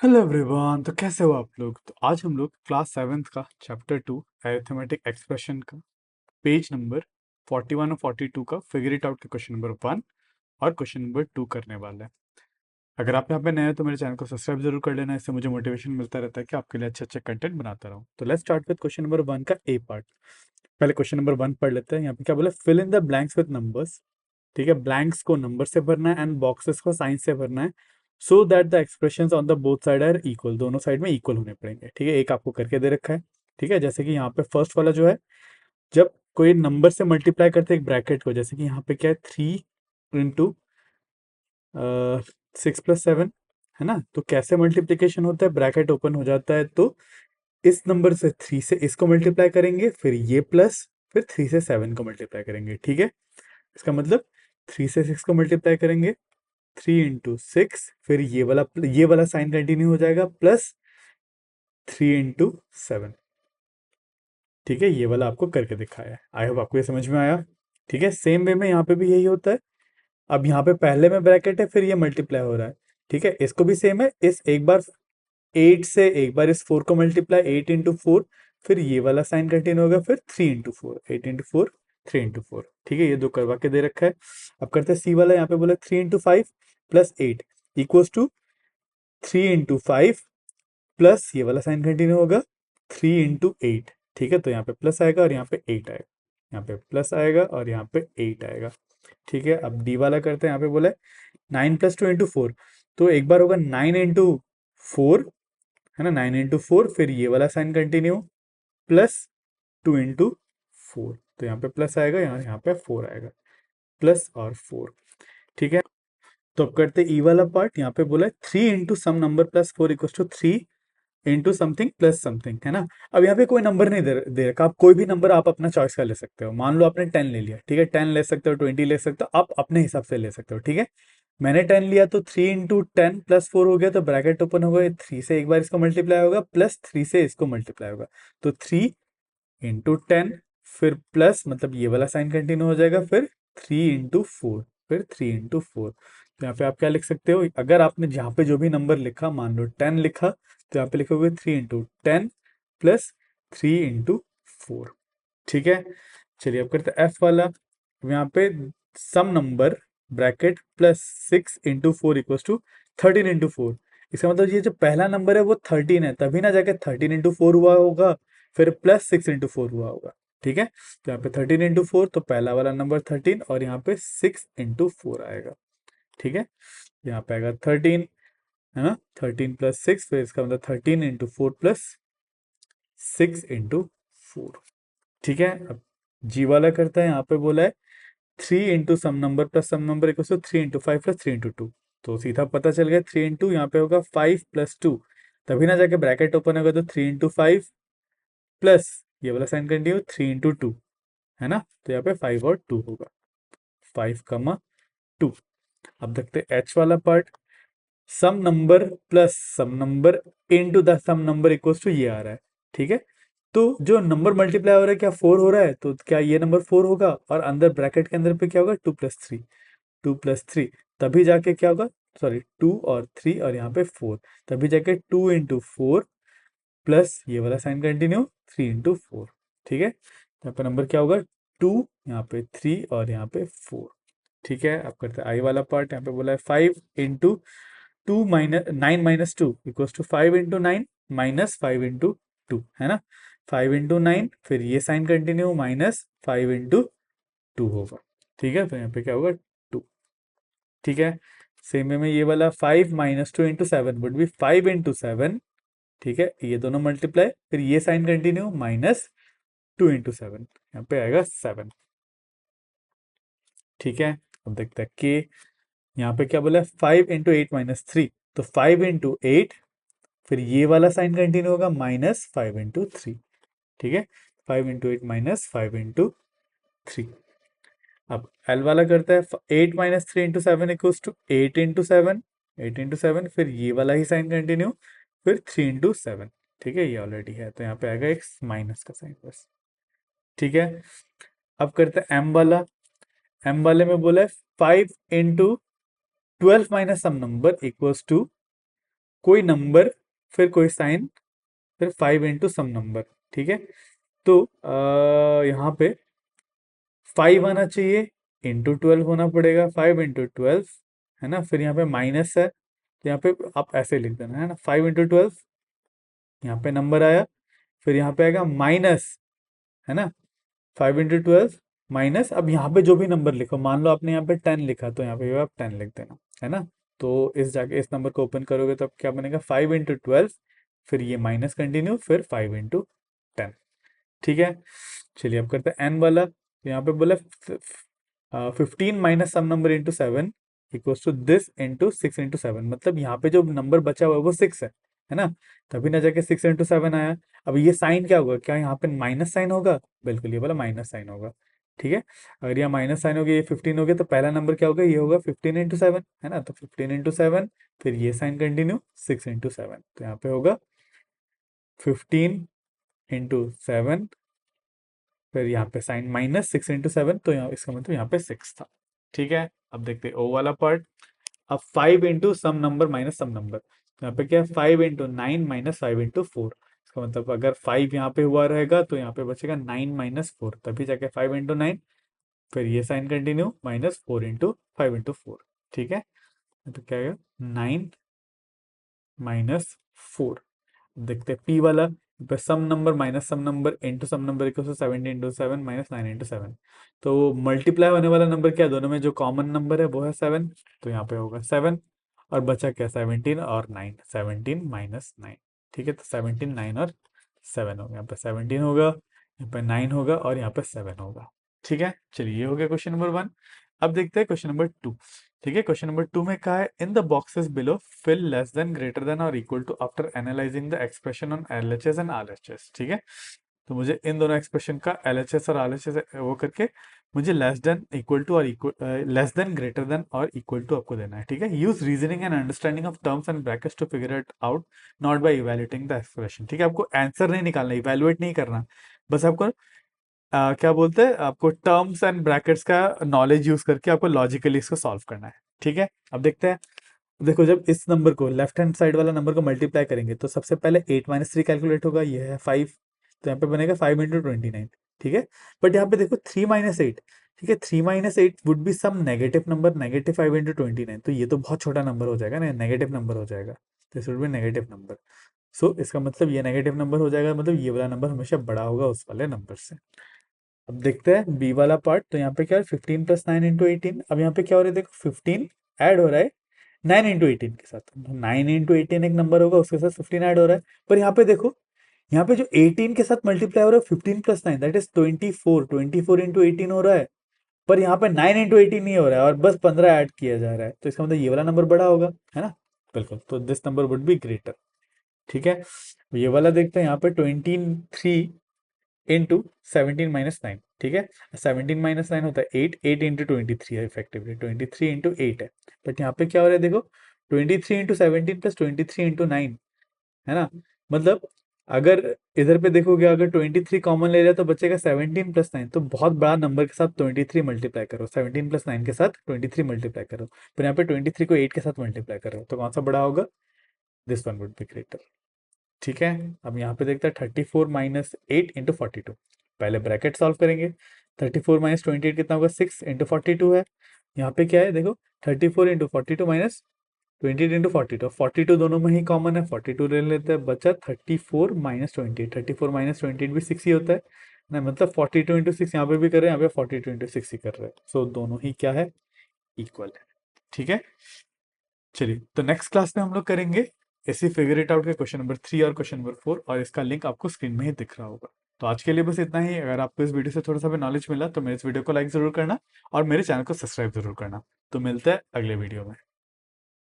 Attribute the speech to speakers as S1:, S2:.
S1: Hello everyone. तो कैसे हो आप लोग? तो आज हम लोग क्लास सेवेंथ का चैप्टर 2 अरिथमेटिक एक्सप्रेशन का पेज नंबर 41 और 42 का फिगर इट आउट का क्वेश्चन नंबर 1 और क्वेश्चन नंबर 2 करने वाला है। अगर आप यहाँ पे नए हो तो मेरे चैनल को सब्सक्राइब जरूर कर लेना, इससे मुझे मोटिवेशन मिलता रहता है कि आपके लिए अच्छे अच्छे कंटेंट बनाता रहूँ। तो let's start with question number 1 का ए पार्ट। पहले क्वेश्चन नंबर 1 पढ़ लेते हैं। यहाँ पे क्या बोला, fill in the blanks with numbers. ठीक है, ब्लैंक्स को नंबर से भरना है एंड बॉक्सेस को साइन से भरना है, so that the expressions on the both side are equal. दोनों साइड में इक्वल होने पड़ेंगे। ठीक है, एक आपको करके दे रखा है। ठीक है, जैसे कि यहाँ पे फर्स्ट वाला जो है, जब कोई नंबर से मल्टीप्लाई करते हैं एक ब्रैकेट को, जैसे कि यहाँ पे क्या है, 3 इंटू 6 + 7, है ना। तो कैसे मल्टीप्लीकेशन होता है, ब्रैकेट ओपन हो जाता है तो इस नंबर से 3 से इसको मल्टीप्लाई करेंगे, फिर ये प्लस, फिर 3 से 7 को मल्टीप्लाई करेंगे। ठीक है, इसका मतलब 3 से 6 को मल्टीप्लाई करेंगे, 3 इंटू 6, फिर ये वाला साइन कंटिन्यू हो जाएगा, प्लस 3 इंटू 7। ठीक है, ये वाला आपको करके दिखाया है। आई होप आपको ये समझ में आया। ठीक है, सेम वे में यहाँ पे भी यही होता है। अब यहाँ पे पहले में ब्रैकेट है, फिर ये मल्टीप्लाई हो रहा है। ठीक है, इसको भी सेम है। इस एक बार 8 से एक बार इस 4 को मल्टीप्लाई, 8 इंटू 4, फिर ये वाला साइन कंटिन्यू होगा, फिर 3 इंटू 4, 8 इंटू 4, 3 इंटू 4। ठीक है, ये दो करवा के दे रखा है। अब करते हैं सी वाला। यहाँ पे बोला 3 into 5 + 8 equals to 3 into 5 plus ये वाला साइन कंटिन्यू होगा, 3 इंटू 8। ठीक है, तो यहाँ पे प्लस आएगा और यहाँ पे 8 आएगा, यहाँ पे प्लस आएगा और यहाँ पे 8 आएगा। ठीक है, अब डी वाला करते हैं। यहाँ पे बोला है 9 + 2 इंटू 4, तो एक बार होगा 9 इंटू 4, है ना, 9 इंटू 4, फिर ये वाला साइन कंटिन्यू, प्लस 2 इंटू 4, तो यहाँ पे प्लस आएगा, यहाँ पे 4 आएगा, प्लस और 4। ठीक है, तो अब करते ई वाला पार्ट। यहाँ पे बोला है 3 into some number +4 equals to 3 into something plus something, है ना। अब यहाँ पे कोई नंबर नहीं दे रखा, आप कोई भी नंबर आप अपना चॉइस का ले सकते हो। मान लो आपने 10 ले लिया, ठीक है, 10 ले सकते हो, 20 ले सकते हो, आप अपने हिसाब से ले सकते हो। ठीक है, मैंने 10 लिया तो 3 इंटू 10 + 4 हो गया, तो ब्रैकेट ओपन होगा, 3 से एक बार इसको मल्टीप्लाई होगा, प्लस 3 से इसको मल्टीप्लाई होगा, तो 3 इंटू 10, फिर प्लस मतलब ये वाला साइन कंटिन्यू हो जाएगा, फिर 3 इंटू 4, फिर 3 इंटू 4। तो यहाँ पे आप क्या लिख सकते हो, अगर आपने जहाँ पे जो भी नंबर लिखा, मान लो 10 लिखा, तो यहाँ पे लिखोगे 3 इंटू 10 प्लस 3 इंटू 4। ठीक है, चलिए अब करते हैं एफ वाला। अब यहाँ पे some number bracket +6 into 4 equals to 13 into 4। इसका मतलब ये जो पहला नंबर है वो 13 है, तभी ना जाके 13 इंटू 4 हुआ होगा, फिर +6 इंटू 4 हुआ होगा। ठीक है, तो यहाँ पे 13 इंटू 4, तो पहला वाला नंबर 13 और यहाँ पे 6 इंटू 4 आएगा। ठीक है, यहाँ पे आएगा 13, है ना, 13 + 6, फिर इसका मतलब 13 इंटू 4 प्लस 6 इंटू 4। ठीक है, अब जी वाला करता है। यहाँ पे बोला है 3 into some number equal to 3 into 5 plus 3 into 2। तो सीधा पता चल गया, 3 इंटू यहाँ पे होगा 5 + 2, तभी ना जाके ब्रैकेट ओपन होगा, तो 3 इंटू 5 प्लस ये वाला साइन कंटिन्यू 3 इंटू 2, है ना, तो यहाँ पे 5 और 2 होगा, 5, 2। अब देखते हैं एच वाला part. Some number plus some number into the some number equals to ये आ रहा है। ठीक है, तो जो नंबर मल्टीप्लाई हो रहा है, क्या 4 हो रहा है, तो क्या ये नंबर 4 होगा, और अंदर ब्रैकेट के अंदर पे क्या होगा, 2 + 3, 2 + 3, तभी जाके क्या होगा, सॉरी 2 और 3 और यहाँ पे 4, तभी जाके 2 इंटू 4 प्लस ये वाला साइन कंटिन्यू 3 इंटू 4। ठीक है, यहाँ पे नंबर क्या होगा, 2, यहाँ पे 3 और यहाँ पे 4। ठीक है, अब करते हैं आई वाला पार्ट। यहाँ पे बोला है 5 into 9 - 2 equals to 5 into 9 - 5 into 2, है ना। 5 इंटू 9, फिर ये साइन कंटिन्यू, -5 इंटू 2 होगा। ठीक है, तो यहाँ पे क्या होगा, 2। ठीक है, सेम में ये वाला 5 - 2 इंटू 7 वुड बी 5 इंटू 7। ठीक है, ये दोनों मल्टीप्लाई, फिर ये साइन कंटिन्यू, -2 इंटू 7, यहाँ पे आएगा 7। ठीक है, अब देखते हैं के। यहाँ पे क्या बोला है, 5 इंटू 8 - 3, तो 5 इंटू 8, फिर ये वाला साइन कंटिन्यू होगा, -5 इंटू 3। ठीक है, 5 इंटू 8 - 5 इंटू 3। अब एल वाला करता है 8 - 3 into 7 equals to 8 into 7, 8 into 7, फिर ये वाला ही साइन कंटिन्यू, फिर 3 इंटू 7। ठीक है, ये ऑलरेडी है, तो यहाँ पे आएगा एक माइनस का साइन बस। ठीक है, अब करते हैं एम वाला। एम वाले में बोला है 5 into 12 - some number equals to कोई नंबर, फिर कोई साइन, फिर 5 × सम नंबर, ठीक है। तो यहाँ पे 5 आना चाहिए, ×12 होना पड़ेगा, 5 × 12, है ना। फिर यहाँ पे माइनस है, तो यहाँ पे आप ऐसे लिख देना, है ना, 5 × 12, यहाँ पे नंबर आया। फिर यहाँ पे आएगा माइनस, है ना, 5 × 12 माइनस, अब यहाँ पे जो भी नंबर लिखो, मान लो आपने यहाँ पे 10 लिखा, तो यहाँ पे भी आप 10 लिख देना, है ना। तो इस जाके इस नंबर को ओपन करोगे तो अब क्या बनेगा, 5 × 12, फिर ये माइनस कंटिन्यू, फिर 5 × 10, ठीक है। चलिए अब करते हैं एन वाला। तो यहाँ पे बोला 15 minus some number × 7 equals to this ×6 × 7, मतलब यहाँ पे जो नंबर बचा हुआ है वो 6 है ना। तभी ना जाके 6 × 7 आया। अब ये साइन क्या होगा, क्या यहाँ पे माइनस साइन होगा, बिल्कुल ये वाला माइनस साइन होगा, ठीक है। अगर यहाँ माइनस साइन हो गया, ये 15 हो गया, तो पहला नंबर क्या होगा, ये होगा 15 × 7, है ना। तो 15 × 7, फिर ये साइन कंटिन्यू 6 × 7, तो यहाँ पे होगा 15 × 7, फिर यहाँ पे साइन माइनस 6 × 7, तो यहाँ इसका मतलब यहाँ पे 6 था, ठीक है। अब देखते हैं ओ वाला पार्ट। अब 5 × some number minus some number, तो यहाँ पे क्या है, 5 × 9 माइनस 5 × 4, इसका मतलब अगर 5 यहाँ पे हुआ रहेगा तो यहाँ पे बचेगा 9 - 4, तभी जाके 5 × 9, फिर ये साइन कंटिन्यू माइनस 4 × 5 × 4, ठीक है। तो क्या आएगा, 9 - 4। देखते हैं पी वाला, some number minus some number into some number equal to 17 × 7 minus 9 × 7। तो मल्टीप्लाई होने वाला नंबर क्या है, दोनों में जो कॉमन नंबर है वो है 7, तो यहाँ पे होगा 7, और बचा क्या, 17 और 9, 17 - 9, ठीक है। तो 17, 9 और 7 होगा, यहाँ पे 17 होगा, यहाँ पे 9 होगा, और यहाँ पे 7 होगा, ठीक है। चलिए ये हो गया क्वेश्चन नंबर 1। अब देखते हैं क्वेश्चन नंबर 2, ठीक है। क्वेश्चन नंबर 2 में कहा है, in the boxes below fill less than greater than और equal to after analysing the expression on LHS and RHS, ठीक है। तो मुझे इन दोनों एक्सप्रेशन का एलएचएस और आरएचएस वो करके मुझे लेस देन इक्वल टू और equal less than greater than और इक्वल टू आपको देना है, ठीक है। Use reasoning and understanding of terms and brackets to figure it out, not by evaluating the expression, ठीक है। आपको आंसर नहीं निकालना, इवैल्यूएट नहीं करना, बस आपको क्या बोलते हैं, आपको टर्म्स एंड ब्रैकेट्स का नॉलेज यूज करके आपको लॉजिकली इसको सॉल्व करना है, ठीक है। अब देखते हैं, देखो जब इस नंबर को लेफ्ट हैंड साइड वाला नंबर को मल्टीप्लाई करेंगे तो सबसे पहले 8 - 3 कैलकुलेट होगा, ये है 5, तो यहाँ पे बनेगा 5 × 29, ठीक है। बट यहाँ पे देखो 3 - 8, ठीक है, 3 - 8 would be some negative number, negative 5 × 29, तो ये तो बहुत छोटा नंबर हो जाएगा ना, नेगेटिव नंबर हो जाएगा, तो इस वुड बी नेगेटिव नंबर। सो इसका मतलब ये नेगेटिव नंबर हो जाएगा, मतलब ये वाला नंबर हमेशा बड़ा होगा उस वाले नंबर से। अब देखते हैं बी वाला पार्ट। तो यहाँ पे क्या है, 15 + 9 × 18। अब यहाँ पे क्या हो रहा है, देखो 15 ऐड हो रहा है 9 × 18 के साथ, 9 × 18 एक नंबर होगा, उसके साथ 15 ऐड हो रहा है। पर यहाँ पे देखो, यहाँ पे जो 18 के साथ मल्टीप्लाई हो रहा है 15 + 9, दैट इज 24, 24 × 18 हो रहा है। पर यहाँ पे 9 × 18 नहीं हो रहा है, और बस 15 ऐड किया जा रहा है, तो इसका मतलब ये वाला नंबर बड़ा होगा, है ना। बिल्कुल, तो this number would be greater, ठीक है। ये वाला देखते हैं, यहाँ पे 23 × 17 - 9, ठीक है। 17 - 9 होता है 8, 8 × 23 है, इफेक्टिवली 23 × 8 है। बट यहाँ पे क्या हो रहा है, देखो 23 × 17 + 23 × 9, है ना। मतलब अगर इधर पे देखोगे, अगर 23 कॉमन ले लिया तो बचेगा 17 + 9, तो बहुत बड़ा नंबर के साथ 23 मल्टीप्लाई करो, 17 + 9 के साथ 23 मल्टीप्लाई करो, फिर यहाँ पे 23 को 8 के साथ मल्टीप्लाई करो, तो कौन सा बड़ा होगा, this one would be greater, ठीक है। अब यहाँ पे देखते हैं 34 - 8 × 42, पहले ब्रैकेट सॉल्व करेंगे। 34 - 28 कितना होगा, 6 × 42 है। यहाँ पे क्या है, देखो 34 × 42 माइनस 28 × 42, 42 दोनों में ही कॉमन है, 42 ले लेते हैं, बचा 34 - 28, 34 - 28 भी 6 ही होता है ना, मतलब 42 × 6 यहाँ पे भी कर रहे हैं, यहाँ पे 42 × 6 ही कर रहे हैं, सो दोनों ही क्या है, इक्वल है, ठीक है। चलिए, तो नेक्स्ट क्लास में हम लोग करेंगे ऐसे फिगर इट आउट के क्वेश्चन नंबर 3 और क्वेश्चन नंबर 4, और इसका लिंक आपको स्क्रीन में ही दिख रहा होगा। तो आज के लिए बस इतना ही। अगर आपको इस वीडियो से थोड़ा सा भी नॉलेज मिला तो मेरे इस वीडियो को लाइक जरूर करना, और मेरे चैनल को सब्सक्राइब जरूर करना। तो मिलते हैं अगले वीडियो में।